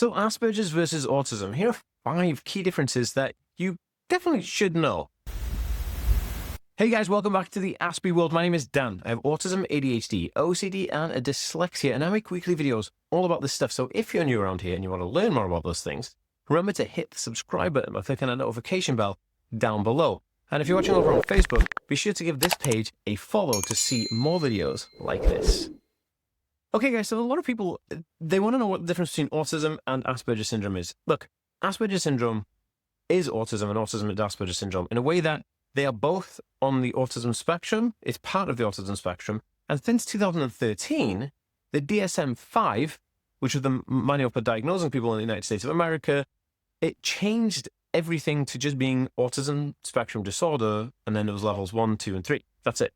So Asperger's versus autism. Here are 5 key differences that you definitely should know. Hey guys, welcome back to the Aspie world. My name is Dan. I have autism, ADHD, OCD, and a dyslexia, and I make weekly videos all about this stuff. So if you're new around here and you want to learn more about those things, remember to hit the subscribe button by clicking that notification bell down below. And if you're watching over on Facebook, be sure to give this page a follow to see more videos like this. Okay guys, so a lot of people, they want to know what the difference between autism and Asperger syndrome is. Look, Asperger syndrome is autism and autism is Asperger syndrome in a way that they are both on the autism spectrum. It's part of the autism spectrum. And since 2013, the DSM-5, which is the manual for diagnosing people in the United States of America, it changed everything to just being autism spectrum disorder, and then it was levels 1, 2, and 3. That's it.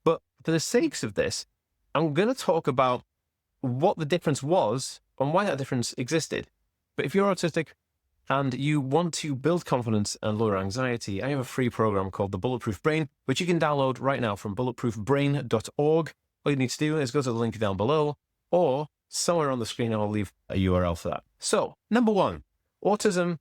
But for the sakes of this, I'm going to talk about what the difference was and why that difference existed. But if you're autistic and you want to build confidence and lower anxiety, I have a free program called The Bulletproof Brain, which you can download right now from bulletproofbrain.org. All you need to do is go to the link down below, or somewhere on the screen I'll leave a URL for that. So, number 1, autism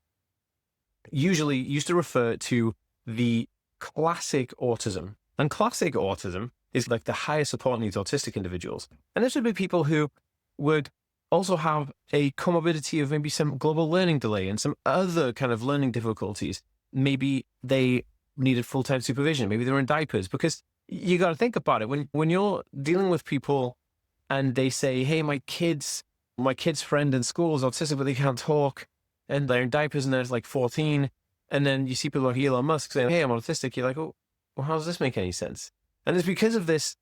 usually used to refer to the classic autism. And classic autism is like the highest support needs autistic individuals. And this would be people who would also have a comorbidity of maybe some global learning delay and some other kind of learning difficulties. Maybe they needed full-time supervision. Maybe they were in diapers. Because you got to think about it. When you're dealing with people and they say, hey, my kid's friend in school is autistic, but they can't talk, and they're in diapers and they're like 14. And then you see people like Elon Musk saying, hey, I'm autistic. You're like, oh, well, how does this make any sense? And it's because of this,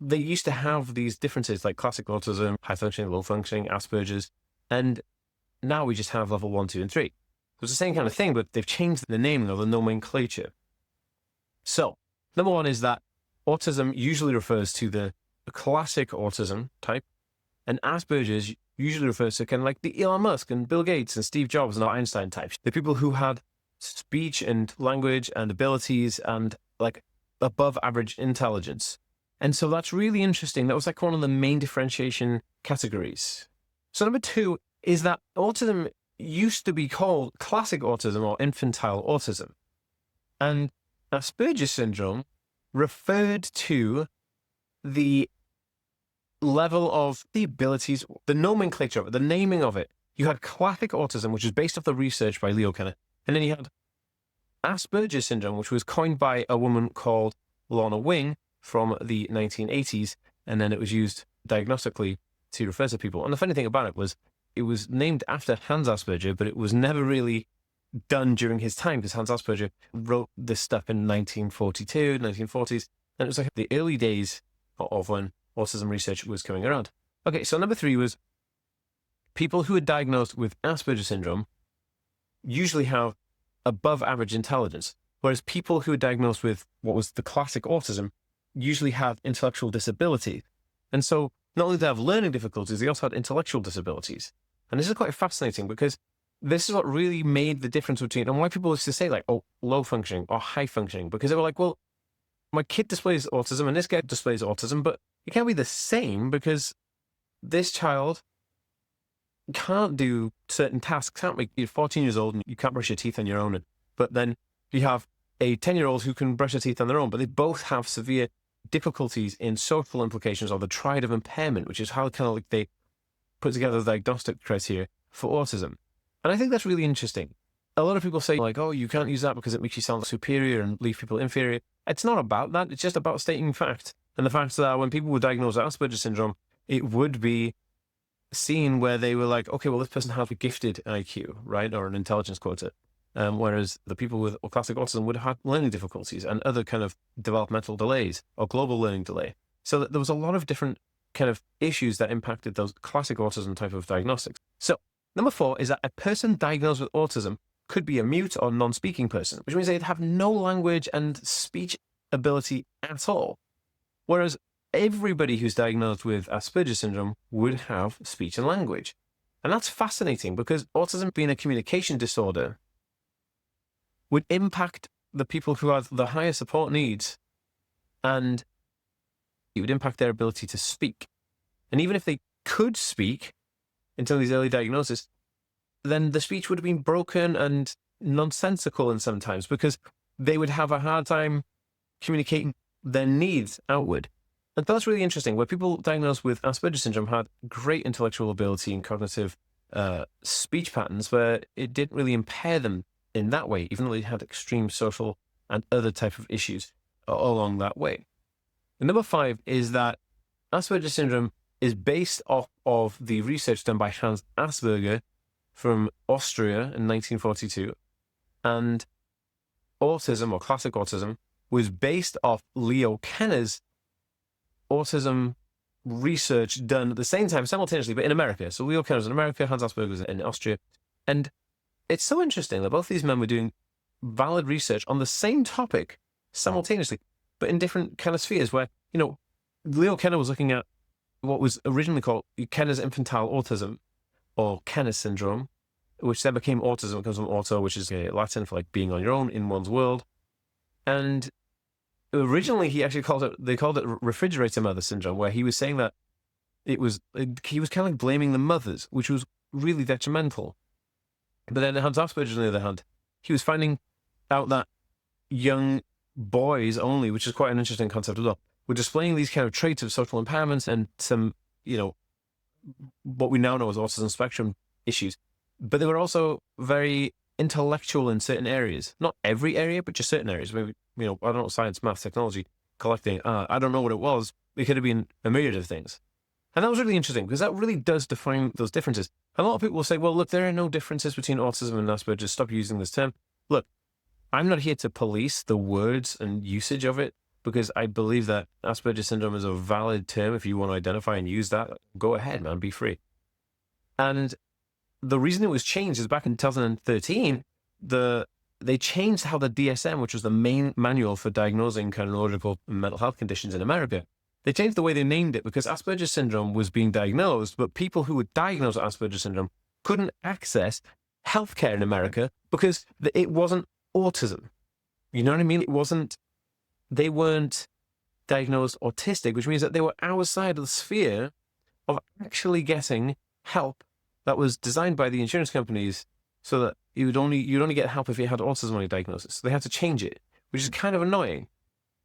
they used to have these differences like classic autism, high functioning, low functioning, Asperger's, and now we just have level 1, 2, and 3. So it's the same kind of thing, but they've changed the naming or the nomenclature. So, number 1 is that autism usually refers to the classic autism type, and Asperger's usually refers to kind of like the Elon Musk and Bill Gates and Steve Jobs and Einstein types. The people who had speech and language and abilities and like above average intelligence. And so that's really interesting. That was like one of the main differentiation categories. So number 2 is that autism used to be called classic autism or infantile autism. And Asperger syndrome referred to the level of the abilities, the nomenclature of it, the naming of it. You had classic autism, which is based off the research by Leo Kenner. And then you had Asperger syndrome, which was coined by a woman called Lorna Wing from the 1980s, and then it was used diagnostically to refer to people. And the funny thing about it was named after Hans Asperger, but it was never really done during his time, because Hans Asperger wrote this stuff in 1942, 1940s, and it was like the early days of when autism research was coming around. Okay, so number 3 was people who are diagnosed with Asperger syndrome usually have above average intelligence, whereas people who are diagnosed with what was the classic autism usually have intellectual disability. And so not only do they have learning difficulties, they also had intellectual disabilities. And this is quite fascinating because this is what really made the difference between, and why people used to say like, oh, low functioning or high functioning, because they were like, well, my kid displays autism and this guy displays autism, but it can't be the same because this child can't do certain tasks. You're 14 years old and you can't brush your teeth on your own. But then you have a 10-year-old who can brush their teeth on their own, but they both have severe difficulties in social implications or the triad of impairment, which is how kind of like they put together the diagnostic criteria for autism. And I think that's really interesting. A lot of people say like, oh, you can't use that because it makes you sound superior and leave people inferior. It's not about that. It's just about stating fact. And the fact that when people were diagnosed with Asperger syndrome, it would be seen where they were like, okay, well, this person has a gifted IQ, right? Or an intelligence quota. Whereas the people with classic autism would have learning difficulties and other kind of developmental delays or global learning delay. So there was a lot of different kind of issues that impacted those classic autism type of diagnostics. So number 4 is that a person diagnosed with autism could be a mute or non-speaking person, which means they'd have no language and speech ability at all. Whereas everybody who's diagnosed with Asperger syndrome would have speech and language. And that's fascinating because autism being a communication disorder would impact the people who have the higher support needs, and it would impact their ability to speak. And even if they could speak until these early diagnoses, then the speech would have been broken and nonsensical in sometimes because they would have a hard time communicating their needs outward. And that's really interesting, where people diagnosed with Asperger syndrome had great intellectual ability and cognitive speech patterns where it didn't really impair them in that way, even though they had extreme social and other type of issues along that way. And number 5 is that Asperger syndrome is based off of the research done by Hans Asperger from Austria in 1942, and autism, or classic autism, was based off Leo Kanner's autism research done at the same time, simultaneously, but in America. So Leo Kanner's in America, Hans Asperger's in Austria. And it's so interesting that both these men were doing valid research on the same topic simultaneously, but in different kind of spheres where, Leo Kanner was looking at what was originally called Kenner's infantile autism, or Kenner syndrome, which then became autism. It comes from auto, which is Latin for like being on your own in one's world. And originally he actually they called it refrigerator mother syndrome, where he was saying that he was kind of like blaming the mothers, which was really detrimental. But then Hans Asperger, on the other hand, he was finding out that young boys only, which is quite an interesting concept as well, were displaying these kind of traits of social impairments and some, what we now know as autism spectrum issues. But they were also very intellectual in certain areas. Not every area, but just certain areas. Maybe, I don't know, science, math, technology, collecting. I don't know what it was. It could have been a myriad of things. And that was really interesting because that really does define those differences. A lot of people will say, well, look, there are no differences between autism and Asperger. Stop using this term. Look, I'm not here to police the words and usage of it, because I believe that Asperger syndrome is a valid term. If you want to identify and use that, go ahead, man, be free. And the reason it was changed is back in 2013, they changed how the DSM, which was the main manual for diagnosing kind of neurological and mental health conditions in America, they changed the way they named it because Asperger syndrome was being diagnosed, but people who were diagnosed with Asperger syndrome couldn't access healthcare in America because it wasn't autism. You know what I mean? They weren't diagnosed autistic, which means that they were outside of the sphere of actually getting help that was designed by the insurance companies, so that you'd only get help if you had autism on your diagnosis. So they had to change it, which is kind of annoying.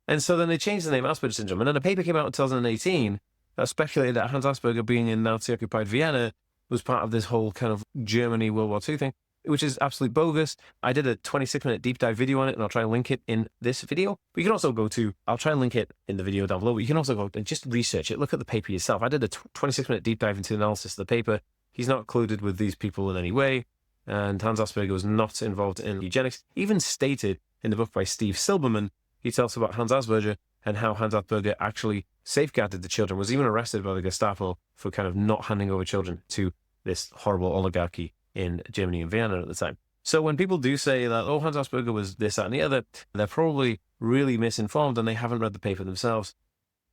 And so then they changed the name Asperger syndrome. And then a paper came out in 2018 that speculated that Hans Asperger, being in Nazi-occupied Vienna, was part of this whole kind of Germany World War II thing, which is absolutely bogus. I did a 26-minute deep dive video on it, and I'll try and link it in this video. But you can also I'll try and link it in the video down below, but you can also go and just research it. Look at the paper yourself. I did a 26-minute deep dive into the analysis of the paper. He's not included with these people in any way. And Hans Asperger was not involved in eugenics. Even stated in the book by Steve Silberman, he tells about Hans Asperger and how Hans Asperger actually safeguarded the children, was even arrested by the Gestapo for kind of not handing over children to this horrible oligarchy in Germany and Vienna at the time. So when people do say that, oh, Hans Asperger was this, that, and the other, they're probably really misinformed and they haven't read the paper themselves.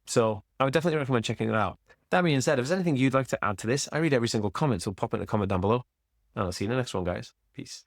So I would definitely recommend checking it out. That being said, if there's anything you'd like to add to this, I read every single comment, so pop in a comment down below. And I'll see you in the next one, guys. Peace.